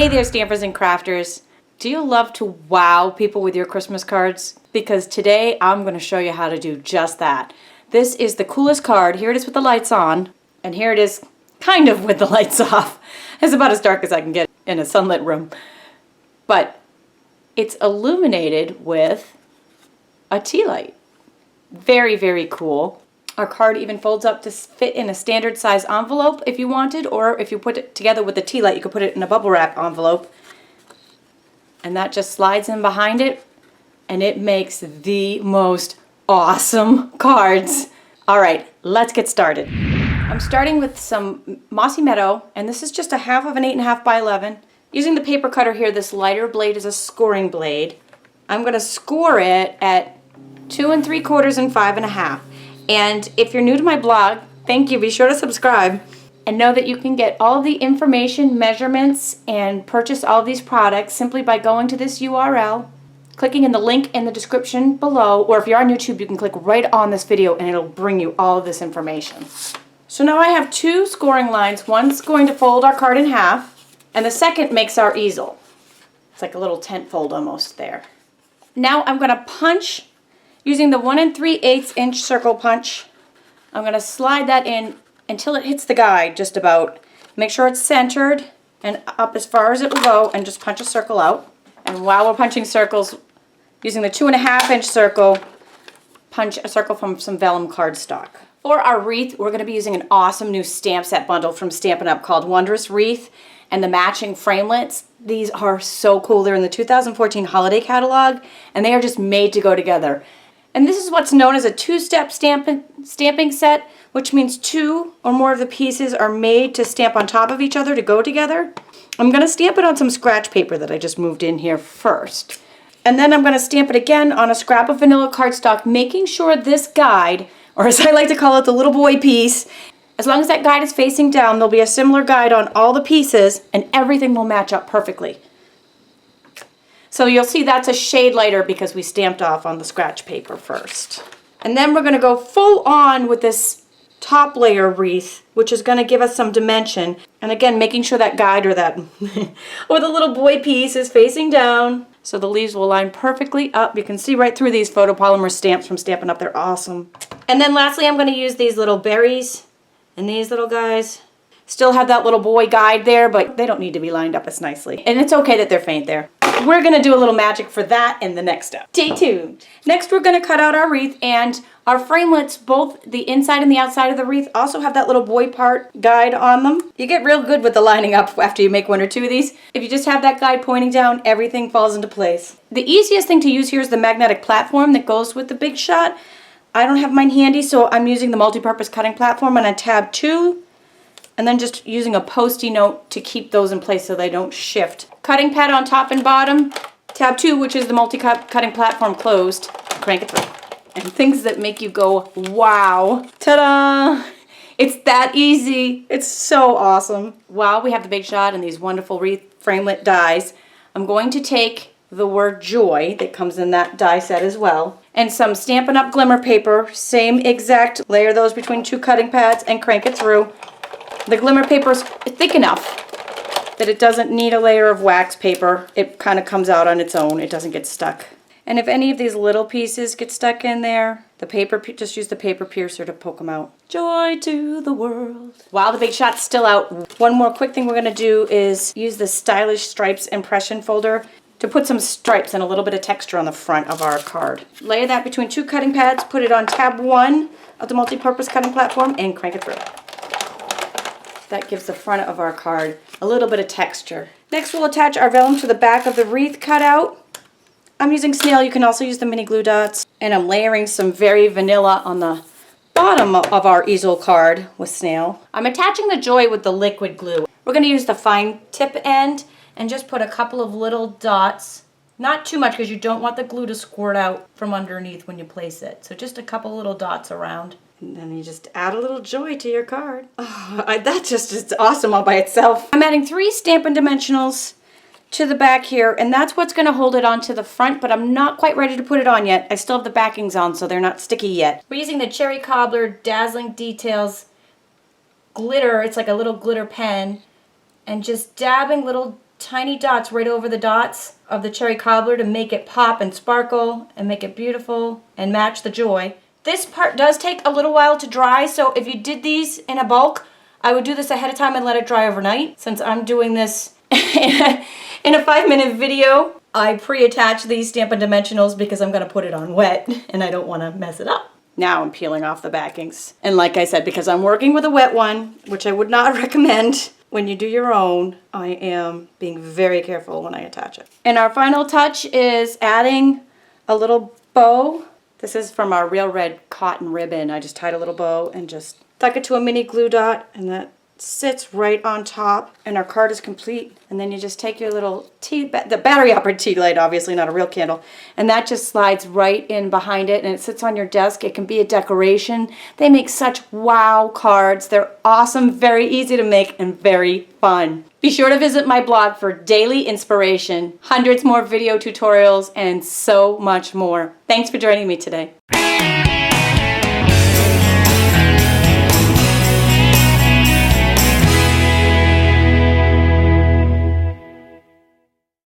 Hey there, stampers and crafters. Do you love to wow people with your Christmas cards? Because today I'm going to show you how to do just that. This is the coolest card. Here it is with the lights on, and here it is kind of with the lights off. It's about as dark as I can get in a sunlit room. But it's illuminated with a tea light. Very, very cool. Our card even folds up to fit in a standard size envelope if you wanted, or if you put it together with the tea light, you could put it in a bubble wrap envelope. And that just slides in behind it, and it makes the most awesome cards. All right, let's get started. I'm starting with some Mossy Meadow, and this is just a half of an 8.5 by 11. Using the paper cutter here, this lighter blade is a scoring blade. I'm gonna score it at 2 3/4 and 5.5. And if you're new to my blog, thank you, be sure to subscribe. And know that you can get all of the information, measurements, and purchase all of these products simply by going to this URL, clicking in the link in the description below, or if you're on YouTube, you can click right on this video and it'll bring you all of this information. So now I have two scoring lines. One's going to fold our card in half, and the second makes our easel. It's like a little tent fold almost there. Now I'm going to punch using the 1 3/8 inch circle punch. I'm going to slide that in until it hits the guide, just about. Make sure it's centered and up as far as it will go, and just punch a circle out. And while we're punching circles, using the 2.5 inch circle, punch a circle from some vellum cardstock. For our wreath, we're going to be using an awesome new stamp set bundle from Stampin Up called Wondrous Wreath and the matching framelits. These are so cool. They're in the 2014 holiday catalog, and they are just made to go together. And this is what's known as a two-step stamping set, which means 2 or more of the pieces are made to stamp on top of each other to go together. I'm going to stamp it on some scratch paper that I just moved in here first. And then I'm going to stamp it again on a scrap of vanilla cardstock, making sure this guide, or as I like to call it, the little boy piece, as long as that guide is facing down, there'll be a similar guide on all the pieces, and everything will match up perfectly. So you'll see that's a shade lighter because we stamped off on the scratch paper first. And then we're going to go full on with this top layer wreath, which is going to give us some dimension. And again, making sure that guide or that or the little boy piece is facing down. So the leaves will line perfectly up. You can see right through these photopolymer stamps from Stampin' Up. They're awesome. And then lastly, I'm going to use these little berries and these little guys. Still have that little boy guide there, but they don't need to be lined up as nicely. And it's okay that they're faint there. We're going to do a little magic for that in the next step. Stay tuned. Next, we're going to cut out our wreath, and our framelits, both the inside and the outside of the wreath, also have that little boy part guide on them. You get real good with the lining up after you make 1 or 2 of these. If you just have that guide pointing down, everything falls into place. The easiest thing to use here is the magnetic platform that goes with the Big Shot. I don't have mine handy, so I'm using the multi-purpose cutting platform on a tab 2. And then just using a Post-it note to keep those in place so they don't shift. Cutting pad on top and bottom. Tab 2, which is the multi-cutting platform, closed. Crank it through. And things that make you go, wow. Ta-da! It's that easy. It's so awesome. While we have the Big Shot and these wonderful wreath framelit dies, I'm going to take the word joy that comes in that die set as well, and some Stampin' Up glimmer paper, same exact, layer those between 2 cutting pads and crank it through. The glimmer paper is thick enough that it doesn't need a layer of wax paper. It kind of comes out on its own. It doesn't get stuck. And if any of these little pieces get stuck in there, the paper, just use the paper piercer to poke them out. Joy to the world. While the Big Shot's still out, one more quick thing we're going to do is use the Stylish Stripes impression folder to put some stripes and a little bit of texture on the front of our card. Layer that between 2 cutting pads, put it on tab 1 of the multi-purpose cutting platform, and crank it through. That gives the front of our card a little bit of texture. Next, we'll attach our vellum to the back of the wreath cutout. I'm using snail. You can also use the mini glue dots. And I'm layering some very vanilla on the bottom of our easel card with snail. I'm attaching the joy with the liquid glue. We're going to use the fine tip end and just put a couple of little dots. Not too much because you don't want the glue to squirt out from underneath when you place it. So just a couple little dots around. And then you just add a little joy to your card. Oh, that just is awesome all by itself. I'm adding 3 Stampin' Dimensionals to the back here, and that's what's going to hold it onto the front, but I'm not quite ready to put it on yet. I still have the backings on, so they're not sticky yet. We're using the Cherry Cobbler Dazzling Details glitter. It's like a little glitter pen, and just dabbing little tiny dots right over the dots of the cherry cobbler to make it pop and sparkle and make it beautiful and match the joy. This part does take a little while to dry, so if you did these in a bulk, I would do this ahead of time and let it dry overnight. Since I'm doing this in a 5-minute video, I pre-attach these Stampin' Dimensionals because I'm going to put it on wet and I don't want to mess it up. Now I'm peeling off the backings. And like I said, because I'm working with a wet one, which I would not recommend when you do your own, I am being very careful when I attach it. And our final touch is adding a little bow. This is from our Real Red cotton ribbon. I just tied a little bow and just stuck it to a mini glue dot, and that sits right on top, and our card is complete. And then you just take your little the battery operated tea light, obviously not a real candle, and that just slides right in behind it and it sits on your desk. It can be a decoration. They make such wow cards. They're awesome, very easy to make, and very fun. Be sure to visit my blog for daily inspiration, hundreds more video tutorials, and so much more. Thanks for joining me today.